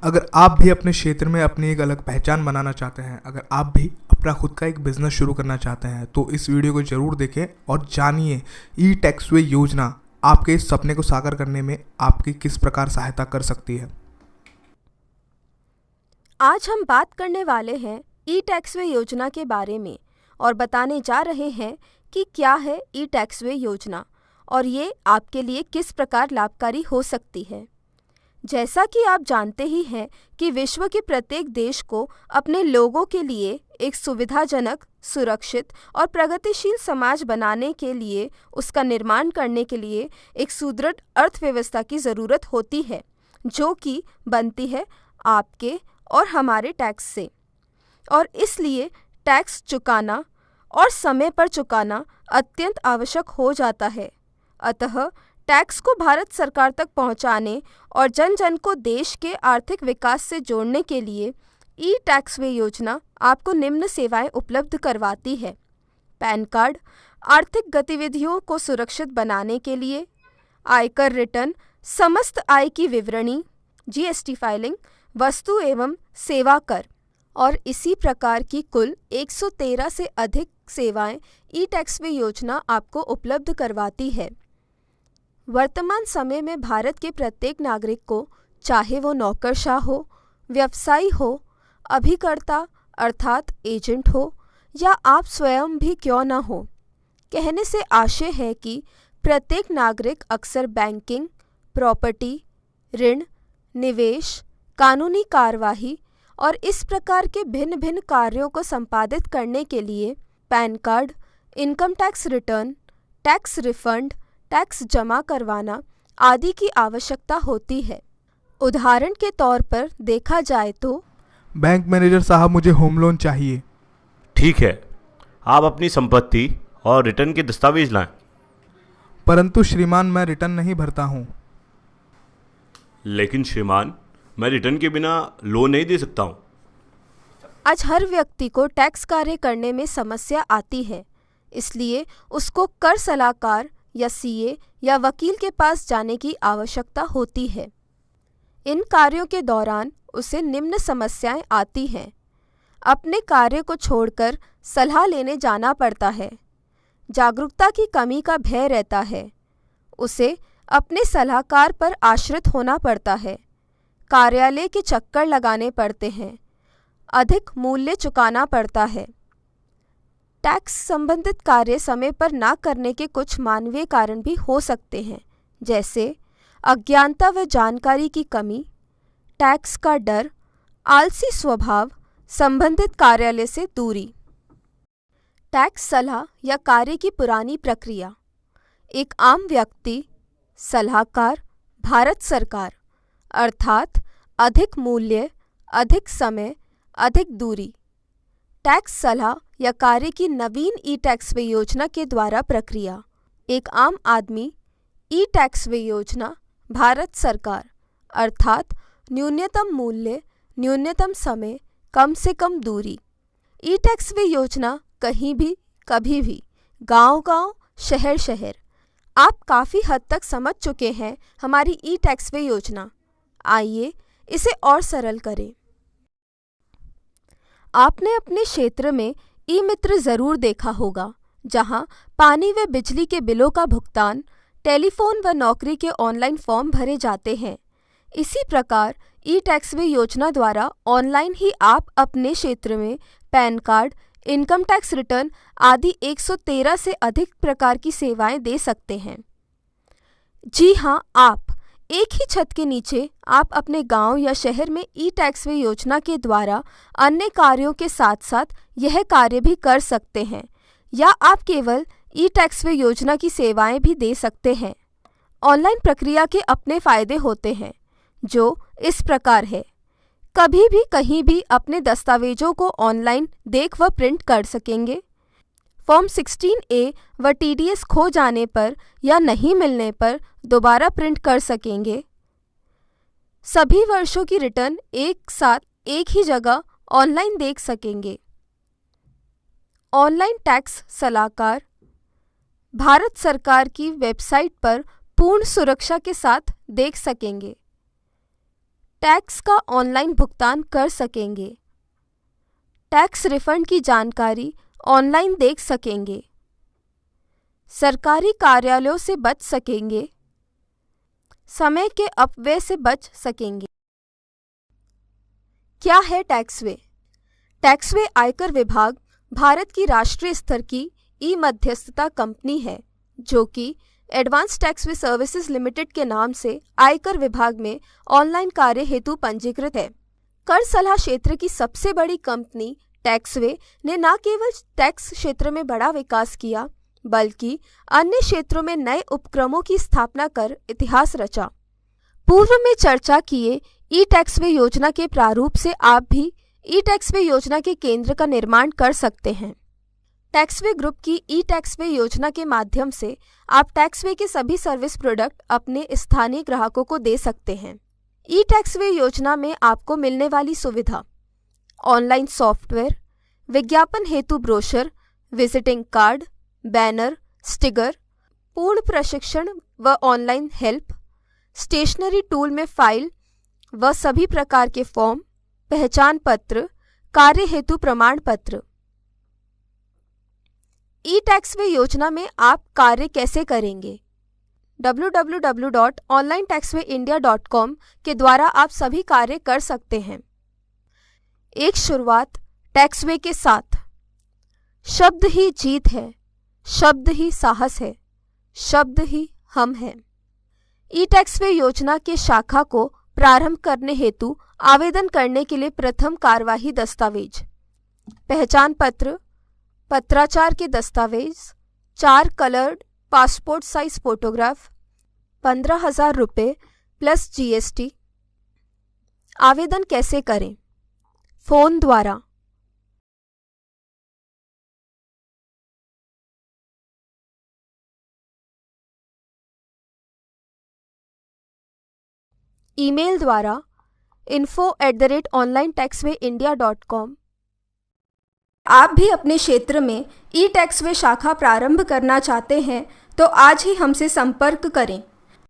अगर आप भी अपने क्षेत्र में अपनी एक अलग पहचान बनाना चाहते हैं, अगर आप भी अपना खुद का एक बिजनेस शुरू करना चाहते हैं, तो इस वीडियो को जरूर देखें और जानिए ई टैक्सवे योजना आपके इस सपने को साकार करने में आपकी किस प्रकार सहायता कर सकती है। आज हम बात करने वाले हैं ई टैक्सवे योजना के बारे में और बताने जा रहे हैं कि क्या है ई टैक्सवे योजना और ये आपके लिए किस प्रकार लाभकारी हो सकती है। जैसा कि आप जानते ही हैं कि विश्व के प्रत्येक देश को अपने लोगों के लिए एक सुविधाजनक, सुरक्षित और प्रगतिशील समाज बनाने के लिए, उसका निर्माण करने के लिए एक सुदृढ़ अर्थव्यवस्था की ज़रूरत होती है, जो कि बनती है आपके और हमारे टैक्स से। और इसलिए टैक्स चुकाना और समय पर चुकाना अत्यंत आवश्यक हो जाता है। अतः टैक्स को भारत सरकार तक पहुंचाने और जन जन को देश के आर्थिक विकास से जोड़ने के लिए ई टैक्सवे योजना आपको निम्न सेवाएं उपलब्ध करवाती है। पैन कार्ड आर्थिक गतिविधियों को सुरक्षित बनाने के लिए, आयकर रिटर्न समस्त आय की विवरणी, जीएसटी फाइलिंग, वस्तु एवं सेवा कर और इसी प्रकार की कुल 113 से अधिक सेवाएं ई टैक्सवे योजना आपको उपलब्ध करवाती है। वर्तमान समय में भारत के प्रत्येक नागरिक को, चाहे वो नौकरशाह हो, व्यवसायी हो, अभिकर्ता अर्थात एजेंट हो या आप स्वयं भी क्यों न हो, कहने से आशय है कि प्रत्येक नागरिक अक्सर बैंकिंग, प्रॉपर्टी, ऋण, निवेश, कानूनी कार्यवाही और इस प्रकार के भिन्न भिन्न कार्यों को संपादित करने के लिए pan card, income tax return, tax refund, tax जमा करवाना आदि की आवश्यकता होती है। उदाहरण के तौर पर देखा जाए तो बैंक मैनेजर साहब, मुझे होम लोन चाहिए। ठीक है, आप अपनी संपत्ति और रिटर्न के दस्तावेज लाएं। परंतु श्रीमान, मैं रिटर्न नहीं भरता हूँ। लेकिन श्रीमान, मैं रिटर्न के बिना लोन नहीं दे सकता हूँ। आज हर व्यक्ति को टैक्स कार्य करने में समस्या आती है, इसलिए उसको कर सलाहकार या सीए या वकील के पास जाने की आवश्यकता होती है। इन कार्यों के दौरान उसे निम्न समस्याएं आती हैं। अपने कार्य को छोड़कर सलाह लेने जाना पड़ता है। जागरूकता की कमी का भय रहता है। उसे अपने सलाहकार पर आश्रित होना पड़ता है। कार्यालय के चक्कर लगाने पड़ते हैं। अधिक मूल्य चुकाना पड़ता है। टैक्स संबंधित कार्य समय पर ना करने के कुछ मानवीय कारण भी हो सकते हैं, जैसे अज्ञानता व जानकारी की कमी, टैक्स का डर, आलसी स्वभाव, संबंधित कार्यालय से दूरी। टैक्स सलाह या कार्य की पुरानी प्रक्रिया। एक आम व्यक्ति, सलाहकार, भारत सरकार, अर्थात अधिक मूल्य, अधिक समय, अधिक दूरी। टैक्स सलाह या कार्य की नवीन ई टैक्सवे योजना के द्वारा प्रक्रिया। एक आम आदमी, ई टैक्सवे योजना, भारत सरकार, अर्थात न्यूनतम मूल्य, न्यूनतम समय, कम से कम दूरी। ई टैक्सवे योजना कहीं भी, कभी भी, गांव-गांव, शहर-शहर। आप काफ़ी हद तक समझ चुके हैं हमारी ई टैक्सवे योजना। आइए इसे और सरल करें। आपने अपने क्षेत्र में ई मित्र ज़रूर देखा होगा, जहां पानी व बिजली के बिलों का भुगतान, टेलीफोन व नौकरी के ऑनलाइन फॉर्म भरे जाते हैं। इसी प्रकार ई टैक्सवे योजना द्वारा ऑनलाइन ही आप अपने क्षेत्र में pan card, income tax return आदि 113 से अधिक प्रकार की सेवाएं दे सकते हैं। जी हाँ, आप एक ही छत के नीचे आप अपने गांव या शहर में ई टैक्सवे योजना के द्वारा अन्य कार्यों के साथ साथ यह कार्य भी कर सकते हैं, या आप केवल ई टैक्सवे योजना की सेवाएं भी दे सकते हैं। ऑनलाइन प्रक्रिया के अपने फ़ायदे होते हैं, जो इस प्रकार है। कभी भी कहीं भी अपने दस्तावेजों को ऑनलाइन देख व प्रिंट कर सकेंगे। फॉर्म 16A व TDS खो जाने पर या नहीं मिलने पर दोबारा प्रिंट कर सकेंगे। सभी वर्षों की रिटर्न एक साथ एक ही जगह ऑनलाइन देख सकेंगे। ऑनलाइन टैक्स सलाहकार, भारत सरकार की वेबसाइट पर पूर्ण सुरक्षा के साथ देख सकेंगे। टैक्स का ऑनलाइन भुगतान कर सकेंगे। टैक्स रिफंड की जानकारी ऑनलाइन देख सकेंगे। सरकारी कार्यालयों से बच सकेंगे। समय के अपव्यय से बच सकेंगे। क्या है टैक्सवे? टैक्सवे आयकर विभाग भारत की राष्ट्रीय स्तर की ई मध्यस्थता कंपनी है जो कि एडवांस टैक्सवे सर्विसेज लिमिटेड के नाम से आयकर विभाग में ऑनलाइन कार्य हेतु पंजीकृत है। कर सलाह क्षेत्र की सबसे बड़ी कंपनी टैक्सवे ने न केवल टैक्स क्षेत्र में बड़ा विकास किया बल्कि अन्य क्षेत्रों में नए उपक्रमों की स्थापना कर इतिहास रचा। पूर्व में चर्चा किए ई टैक्सवे योजना के प्रारूप से आप भी ई टैक्सवे योजना के केंद्र का निर्माण कर सकते हैं। टैक्सवे ग्रुप की ई टैक्सवे योजना के माध्यम से आप टैक्सवे के सभी सर्विस प्रोडक्ट अपने स्थानीय ग्राहकों को दे सकते हैं। ई टैक्सवे योजना में आपको मिलने वाली सुविधा: ऑनलाइन सॉफ्टवेयर, विज्ञापन हेतु brochure, visiting card, banner, sticker, पूर्ण प्रशिक्षण व ऑनलाइन हेल्प, स्टेशनरी टूल में फाइल व सभी प्रकार के फॉर्म, पहचान पत्र, कार्य हेतु प्रमाण पत्र। ई टैक्सवे योजना में आप कार्य कैसे करेंगे? www.onlinetaxwayindia.com के द्वारा आप सभी कार्य कर सकते हैं। एक शुरुआत टैक्सवे के साथ। शब्द ही जीत है, शब्द ही साहस है, शब्द ही हम हैं। ई टैक्सवे योजना के शाखा को प्रारंभ करने हेतु आवेदन करने के लिए प्रथम कार्यवाही दस्तावेज: पहचान पत्र, पत्राचार के दस्तावेज, 4 कलर्ड पासपोर्ट साइज फोटोग्राफ, 15,000 रुपये प्लस GST। आवेदन कैसे करें? फोन द्वारा। ईमेल द्वारा info@onlinetaxwayindia.com। आप भी अपने क्षेत्र में ई टैक्सवे शाखा प्रारंभ करना चाहते हैं तो आज ही हमसे संपर्क करें।